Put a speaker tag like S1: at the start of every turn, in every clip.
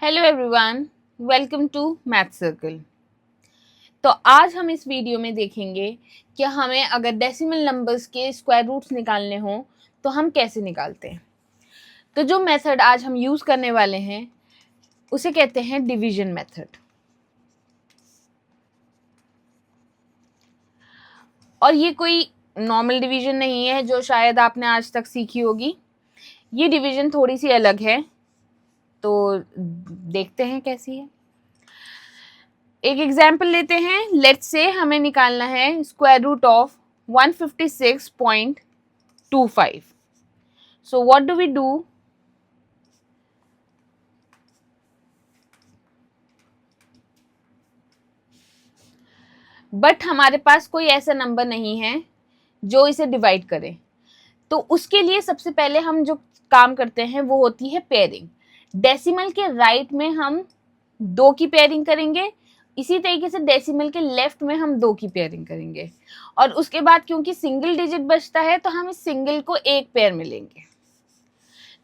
S1: Hello everyone, welcome to math circle. तो आज हम इस वीडियो में देखेंगे कि हमें अगर डेसिमल नंबर्स के स्क्वायर रूट्स निकालने हों तो हम कैसे निकालते हैं। तो जो मेथड आज हम यूज़ करने वाले हैं उसे कहते हैं डिवीजन मेथड। और ये कोई नॉर्मल डिवीजन नहीं है जो शायद आपने आज तक सीखी होगी। ये डिवीजन थोड़ी सी अलग है, तो देखते हैं कैसी है। एक एग्जाम्पल लेते हैं। लेट्स से हमें निकालना है square root of 156.25। So what do we do? But हमारे पास कोई ऐसा नंबर नहीं है जो इसे डिवाइड करे, तो उसके लिए सबसे पहले हम जो काम करते हैं वो होती है पेयरिंग। डेसिमल के राइट में हम 2 की पेयरिंग करेंगे, इसी तरीके से डेसिमल के लेफ्ट में हम 2 की पेयरिंग करेंगे, और उसके बाद क्योंकि सिंगल डिजिट बचता है तो हम इस सिंगल को एक पेयर में लेंगे।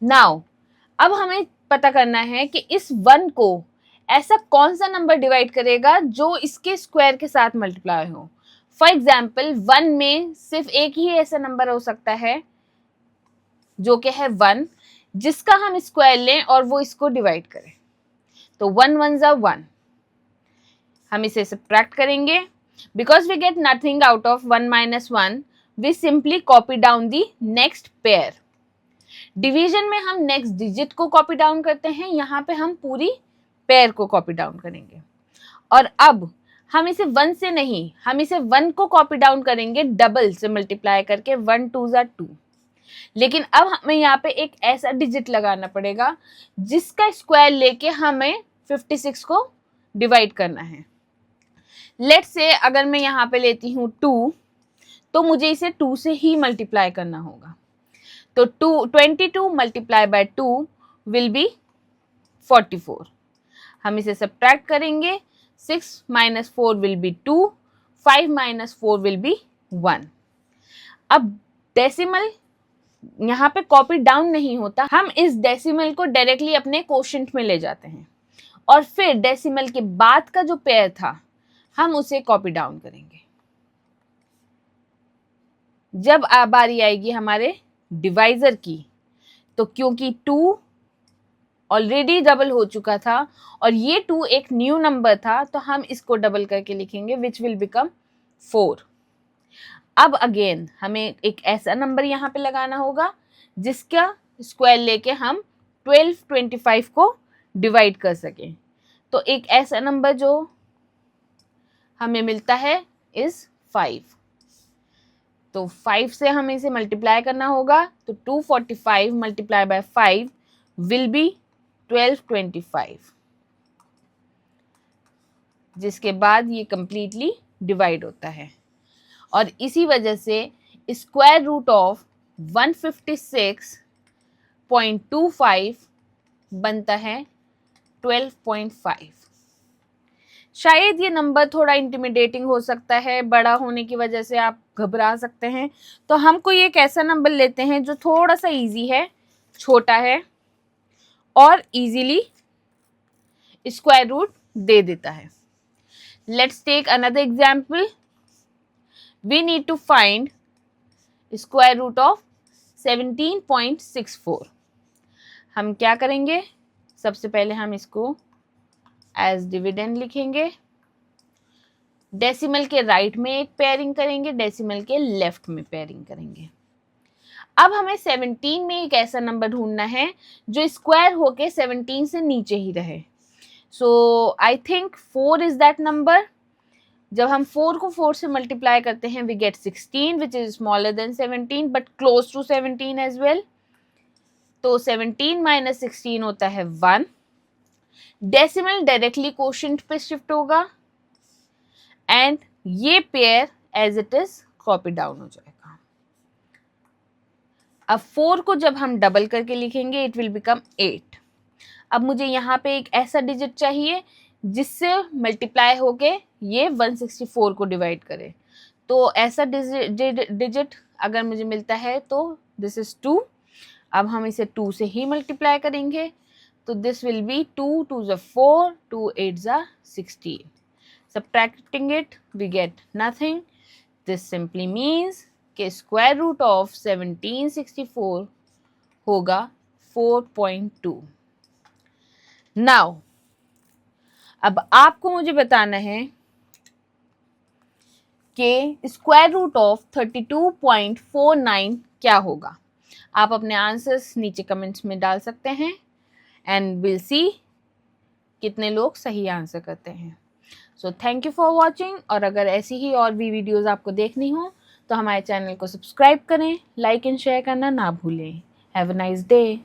S1: नाउ अब हमें पता करना है कि इस 1 को ऐसा कौन सा नंबर डिवाइड करेगा जो इसके स्क्वायर के साथ मल्टीप्लाई हो। फॉर एग्जाम्पल 1 में सिर्फ एक ही ऐसा नंबर हो सकता है जो कि है 1, जिसका हम स्क्वायर लें और वो इसको डिवाइड करें। तो 1 1 जा 1, हम इसे सब्ट्रैक्ट करेंगे। Because we get nothing out of 1 - 1, we simply copy down the next pair. Division में हम नेक्स्ट डिजिट को कॉपी डाउन करते हैं, यहाँ पे हम पूरी पेयर को कॉपी डाउन करेंगे। और अब हम इसे 1 से नहीं, हम इसे 1 को कॉपी डाउन करेंगे डबल से मल्टीप्लाई करके, 1 2 जा 2। लेकिन अब हमें यहाँ पे एक ऐसा डिजिट लगाना पड़ेगा जिसका स्क्वायर लेके हमें 56 को डिवाइड करना है। लेट्स से अगर मैं यहाँ पे लेती हूँ 2, तो मुझे इसे 2 से ही मल्टीप्लाई करना होगा। तो 22 मल्टीप्लाई बाय 2 विल बी 44। हम इसे सब्ट्रैक्ट करेंगे। 6 - 4 विल बी 2, 5 - 4 विल बी 1। अब डेसिमल यहाँ पे कॉपी डाउन नहीं होता, हम इस डेसिमल को डायरेक्टली अपने कोशेंट में ले जाते हैं और फिर डेसिमल के बाद का जो पेयर था हम उसे कॉपी डाउन करेंगे। जब बारी आएगी हमारे डिवाइजर की, तो क्योंकि 2 ऑलरेडी डबल हो चुका था और ये 2 एक न्यू नंबर था, तो हम इसको डबल करके लिखेंगे विच विल बिकम 4। अब अगेन हमें एक ऐसा नंबर यहाँ पे लगाना होगा जिसका स्क्वायर लेके हम 12 25 को डिवाइड कर सकें। तो एक ऐसा नंबर जो हमें मिलता है इज 5। तो 5 से हमें इसे मल्टीप्लाई करना होगा, तो 245 मल्टीप्लाई बाय 5 विल बी 1225, जिसके बाद ये कंप्लीटली डिवाइड होता है। और इसी वजह से स्क्वायर रूट ऑफ 156.25 बनता है 12.5। शायद ये नंबर थोड़ा इंटिमिडेटिंग हो सकता है, बड़ा होने की वजह से आप घबरा सकते हैं, तो हम कोई एक ऐसा नंबर लेते हैं जो थोड़ा सा इजी है, छोटा है और इजीली स्क्वायर रूट दे देता है। Let's take another example. We need to find square root of 17.64। हम क्या करेंगे, सबसे पहले हम इसको एज डिविडेंड लिखेंगे। डेसिमल के राइट में एक पेयरिंग करेंगे, डेसिमल के लेफ्ट में पेयरिंग करेंगे। अब हमें 17 में एक ऐसा नंबर ढूंढना है जो स्क्वायर होके 17 से नीचे ही रहे। So I think 4 is that number. जब हम 4 को 4 से मल्टीप्लाई करते हैं we get 16 which is smaller than 17 but close to 17 as well. तो 17 - 16 होता है 1। डेसिमल डायरेक्टली कोशेंट पे शिफ्ट होगा एंड ये pair as it is copy down हो जाएगा। अब 4 को जब हम डबल करके लिखेंगे इट विल बिकम 8। अब मुझे यहाँ पे एक ऐसा डिजिट चाहिए जिससे मल्टीप्लाई होके ये 164 को डिवाइड करे। तो ऐसा डिजिट अगर मुझे मिलता है तो दिस इज 2। अब हम इसे 2 से ही मल्टीप्लाई करेंगे, तो this will be 2 2s are 4, 2 8s are 16. Subtracting it, we get nothing. This simply means कि square root of 1764 होगा 4.2. Now, अब आपको मुझे बताना है कि स्क्वायर रूट ऑफ 32.49 क्या होगा. आप अपने आंसर्स नीचे कमेंट्स में डाल सकते हैं एंड विल सी कितने लोग सही आंसर करते हैं. So thank you for watching. और अगर ऐसी ही और भी वीडियोस आपको देखनी हो तो हमारे चैनल को सब्सक्राइब करें, लाइक एंड शेयर करना ना भूलें. Have a nice day.